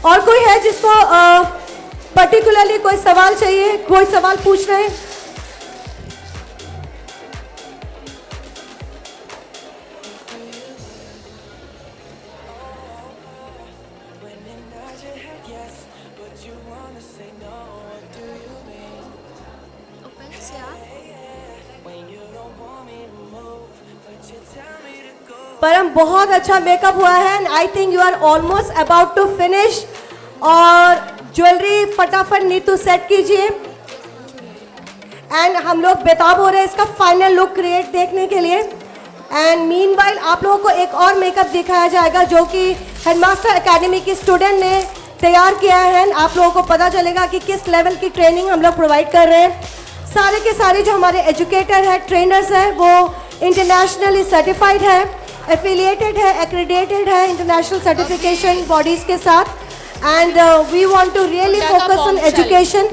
और कोई है जिसको पर्टिकुलरली कोई सवाल चाहिए, कोई सवाल पूछ रहे हैं? परम बहुत अच्छा मेकअप हुआ है and I think you are almost about to finish. और ज्वेलरी फटाफट नीतू सेट कीजिए एंड हम लोग बेताब हो रहे हैं इसका फाइनल लुक क्रिएट देखने के लिए। एंड मीनवाइल आप लोगों को एक और मेकअप दिखाया जाएगा जो कि हेडमास्टर एकेडमी की स्टूडेंट ने तैयार किया है। आप लोगों को पता चलेगा कि किस लेवल की ट्रेनिंग हम लोग प्रोवाइड कर रहे हैं। सारे के सारे जो हमारे एजुकेटर हैं, ट्रेनर्स हैं, वो इंटरनेशनली सर्टिफाइड है, एफिलिएटेड है, एक्रेडिटेड है इंटरनेशनल सर्टिफिकेशन बॉडीज के साथ। And we want to really focus on education.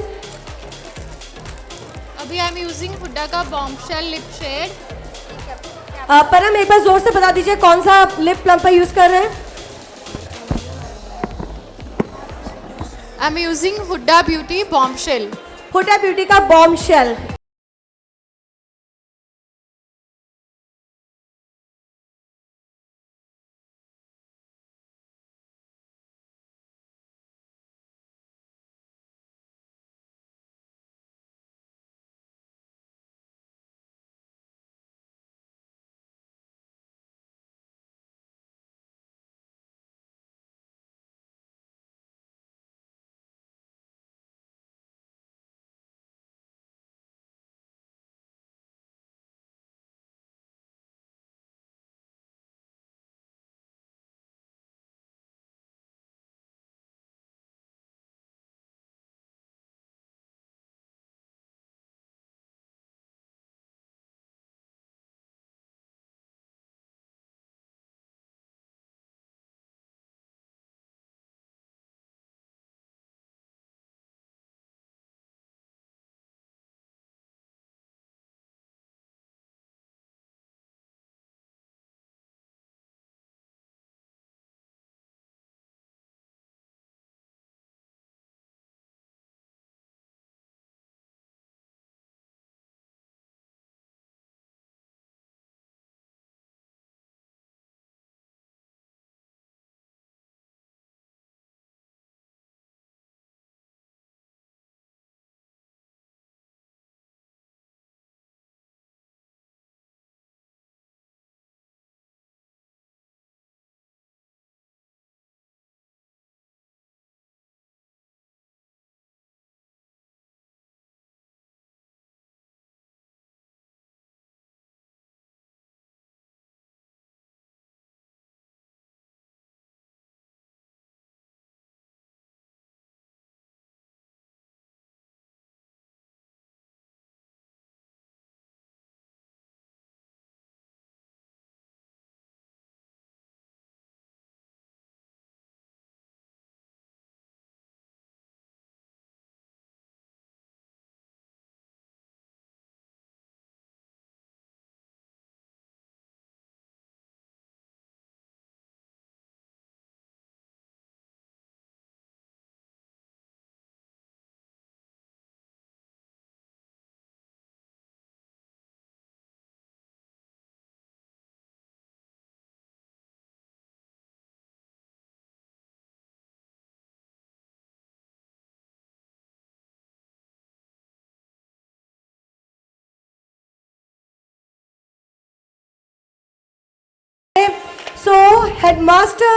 अभी आई एम यूजिंग हुड्डा का बॉम्बशेल लिप शेड।
परम एक बार जोर से बता दीजिए कौन सा लिप प्लम्पर यूज कर रहे हैं?
आई am using Hooda beauty bombshell.
Hooda beauty का bombshell. So, headmaster.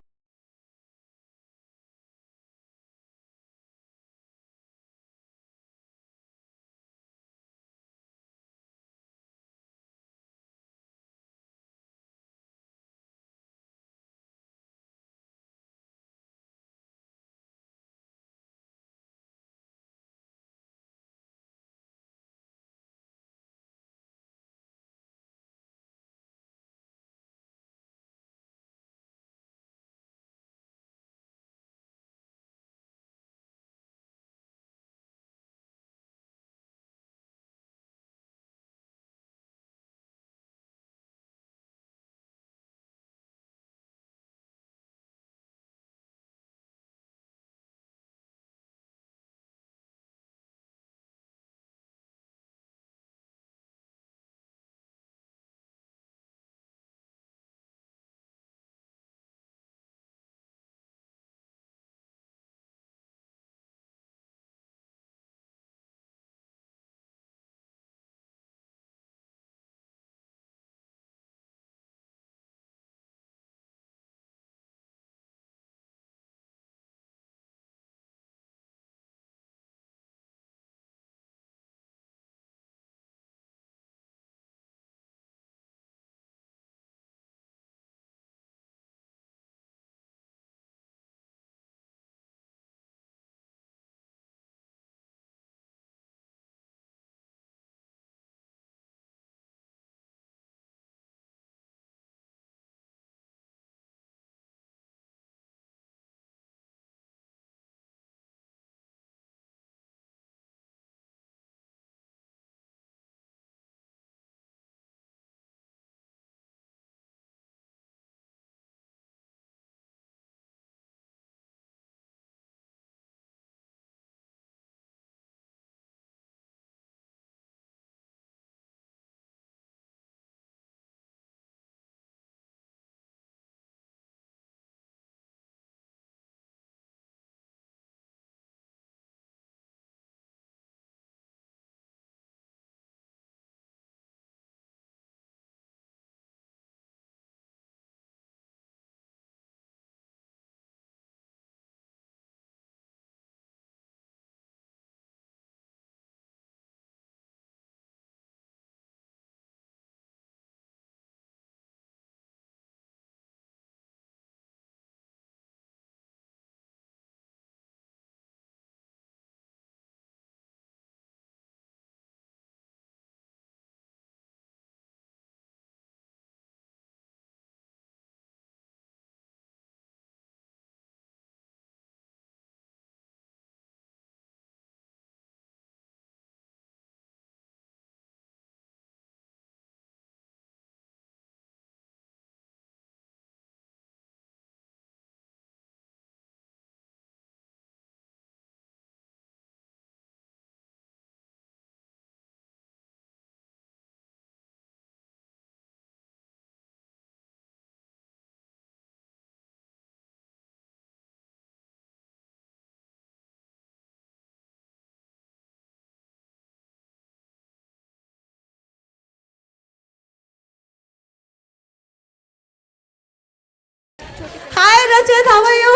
Hi Rajat, how are you?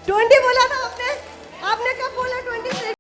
20 बोला था आपने? आपने कब बोला 26?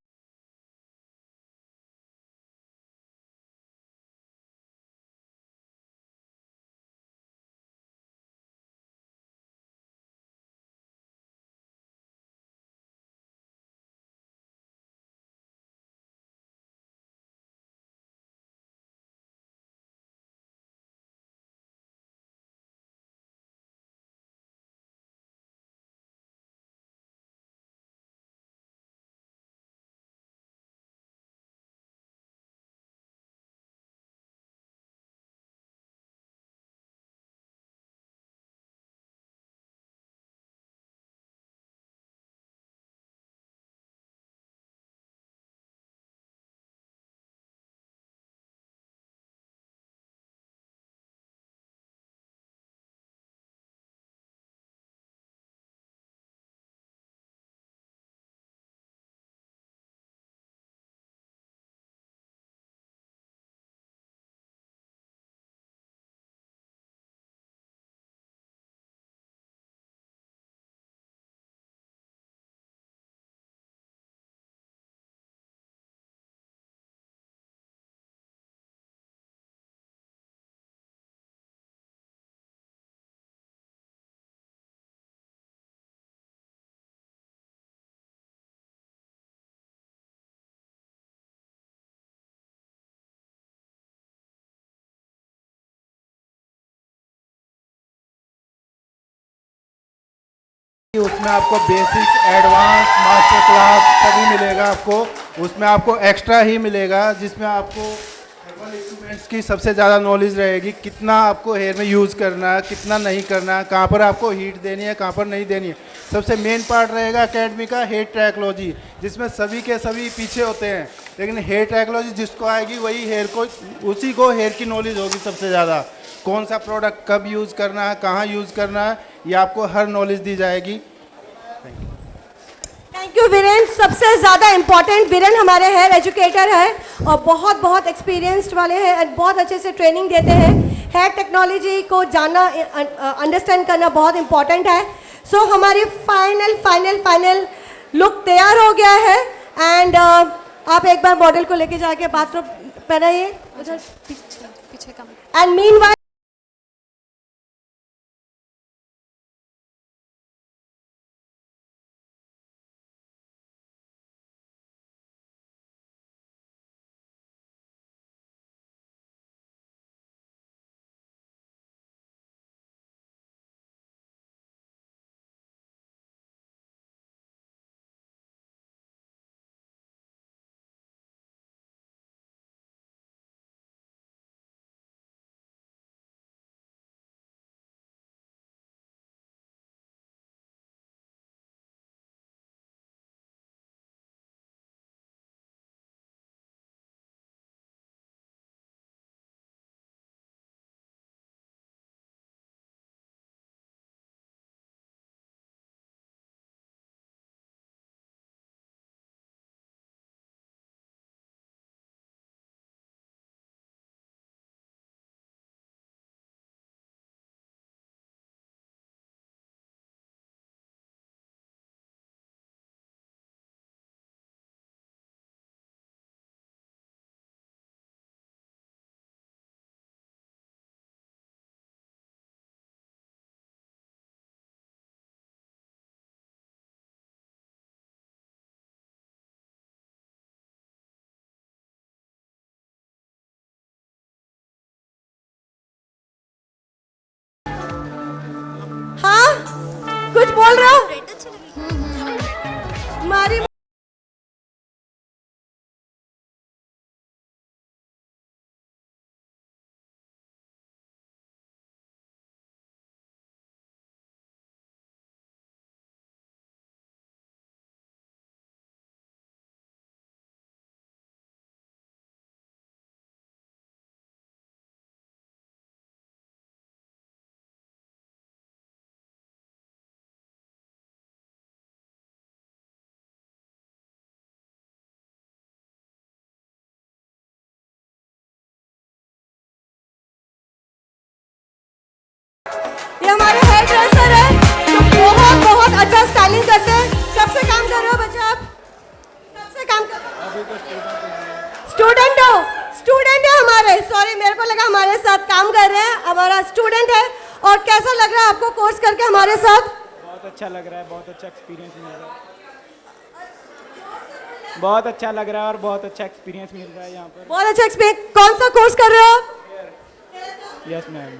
उसमें आपको बेसिक, एडवांस, मास्टर क्लास सभी मिलेगा आपको। उसमें आपको एक्स्ट्रा ही मिलेगा जिसमें आपको हेयरबल इंस्ट्रूमेंट्स की सबसे ज़्यादा नॉलेज रहेगी। कितना आपको हेयर में यूज़ करना है, कितना नहीं करना है, कहाँ पर आपको हीट देनी है, कहाँ पर नहीं देनी है। सबसे मेन पार्ट रहेगा एकेडमी का हेयर ट्रैकोलॉजी, जिसमें सभी के सभी पीछे होते हैं, लेकिन हेयर ट्रैकोलॉजी जिसको आएगी वही हेयर को, उसी को हेयर की नॉलेज होगी सबसे ज़्यादा। कौन सा प्रोडक्ट कब यूज़ करना है, कहाँ यूज़ करना है, ये आपको हर नॉलेज दी जाएगी।
Thank you Viren. सबसे ज़्यादा इम्पोर्टेंट, वीरेन हमारे हेयर एजुकेटर है और बहुत बहुत एक्सपीरियंस्ड वाले हैं और बहुत अच्छे से ट्रेनिंग देते हैं। हेयर टेक्नोलॉजी को जानना, अंडरस्टैंड करना बहुत इम्पोर्टेंट है। सो हमारी फाइनल लुक तैयार हो गया है एंड आप एक बार मॉडल को लेके जाके बाथरूम पहनाइए उधर
पीछे का।
एंड मीनवाइल कुछ बोल रहे हो? हमारी ये हमारे हेयर ड्रेसर है जो बहुत अच्छा स्टाइलिंग करते हैं। कब से काम कर रहे हो बच्चे आप? कब से काम कर रहे हो? स्टूडेंट हो? स्टूडेंट है हमारे, सॉरी मेरे को लगा हमारे साथ काम कर रहे हैं। हमारा स्टूडेंट है। और कैसा लग रहा है आपको कोर्स करके हमारे साथ?
बहुत अच्छा लग रहा है, बहुत अच्छा एक्सपीरियंस मिल रहा है। बहुत अच्छा लग रहा है और बहुत अच्छा एक्सपीरियंस मिल रहा है यहाँ पर।
बहुत अच्छा एक्सपीरियंस। कौन सा कोर्स कर रहे हो?
Yes ma'am,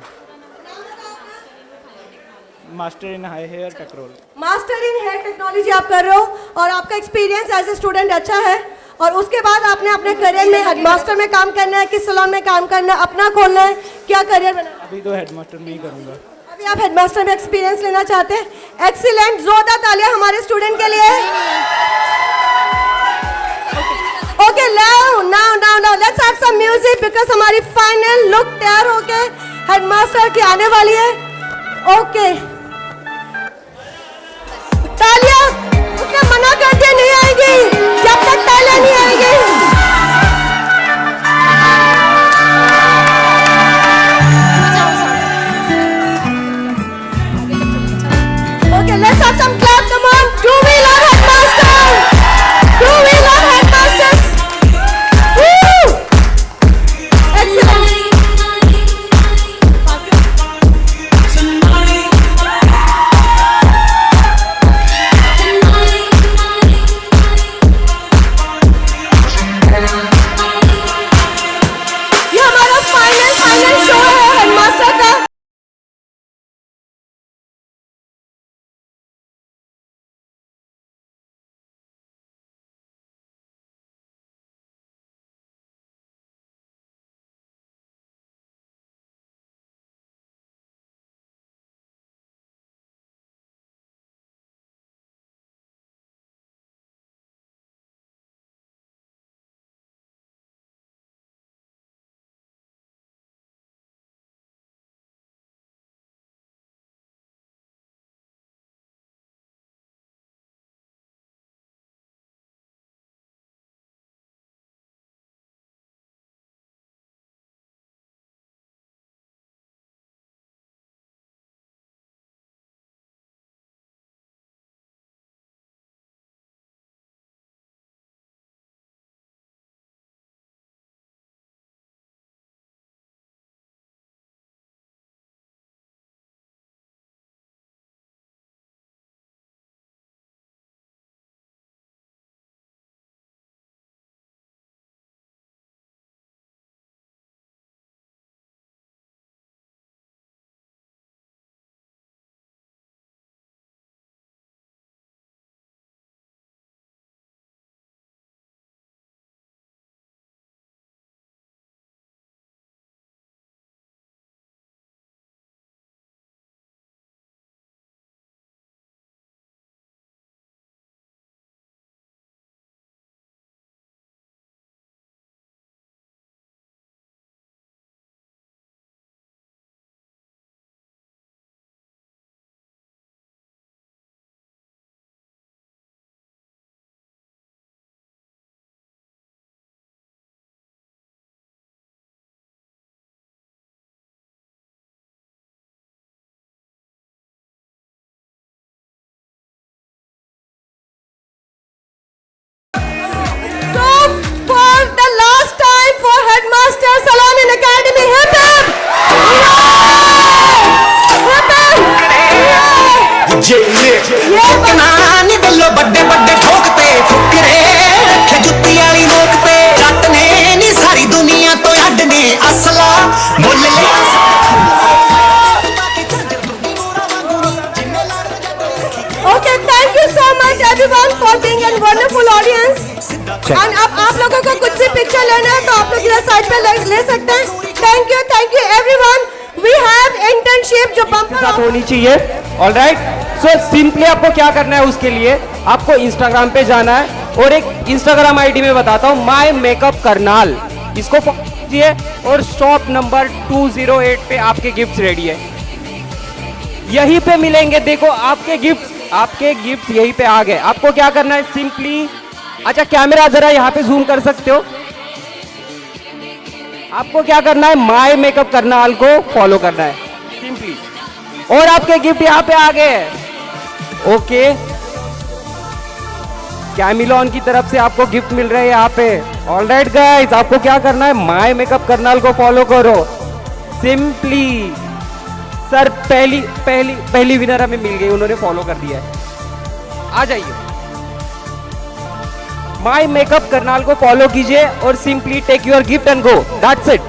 master in hair technology.
Master in hair technology आप कर रहे हो और आपका एक्सपीरियंस एज ए स्टूडेंट अच्छा है। और उसके बाद आपने अपने करियर में हेडमास्टर में काम करना है, किस सैलून में काम करना है, अपना खोलना है, क्या करियर बनाना है?
अभी तो हेडमास्टर में ही करूँगा।
अभी आप हेडमास्टर में एक्सपीरियंस लेना चाहते हैं। एक्सीलेंट, जोरदार तालियां हमारे स्टूडेंट के लिए। Okay, now let's have some music because हमारी फाइनल लुक तैयार होके हेडमास्टर की आने वाली है। ओके, तालियां उसने मना कर दिया नहीं आएगी जब तक तालियां नहीं आएगी। Okay, let's have some clap. Come on. Do we love headmaster? Do we love headmasters? Woo! Excellent.
असला मुल ले
Okay, thank you so much everyone for being a wonderful audience. And अब आप लोगों को कुछ भी पिक्चर लेना है तो आप लोग इधर साइड पे ले सकते हैं. Thank you everyone. We have internship जो बम्पर
साथ होनी चाहिए. ऑलराइट, सो सिंपली आपको क्या करना है, उसके लिए आपको इंस्टाग्राम पे जाना है और एक इंस्टाग्राम आईडी में बताता हूँ, माय मेकअप करनाल. इसको फॉलो कीजिए और शॉप नंबर 208 पे आपके गिफ्ट रेडी है. यहीं पे मिलेंगे. देखो आपके गिफ्ट यहीं पे आ गए. आपको क्या करना है, सिंपली, अच्छा कैमरा जरा यहाँ पे जूम कर सकते हो. आपको क्या करना है, माय मेकअप करनाल को फॉलो करना है सिंपली, और आपके गिफ्ट यहाँ पे आ गए. ओके, कैमिलॉन की तरफ से आपको गिफ्ट मिल रहे हैं यहाँ पे. ऑलराइट गाइस, आपको क्या करना है, माय मेकअप करनाल को फॉलो करो सिंपली. सर पहली विनर हमें मिल गई, उन्होंने फॉलो कर दिया है. आ जाइए, माय मेकअप करनाल को फॉलो कीजिए और simply take your gift and go. That's it.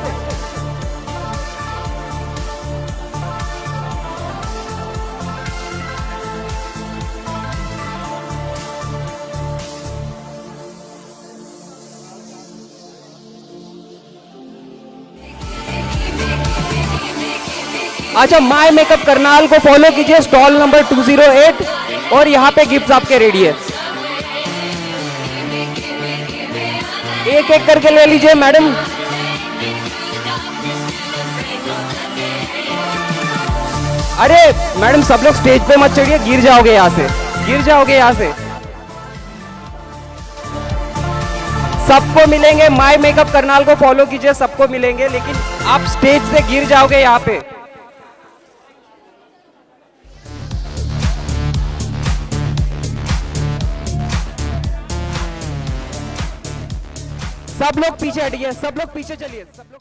अच्छा, माय मेकअप करनाल को फॉलो कीजिए, स्टॉल नंबर 208, और यहाँ पे गिफ्ट आपके रेडी है. एक एक करके ले लीजिए मैडम. अरे मैडम, सब लोग स्टेज पे मत चढ़िए, गिर जाओगे यहाँ से. सबको मिलेंगे. माय मेकअप करनाल को फॉलो कीजिए, सबको मिलेंगे, लेकिन आप स्टेज से गिर जाओगे यहाँ पे. सब लोग पीछे हटिए, सब लोग पीछे चलिए, सब लोग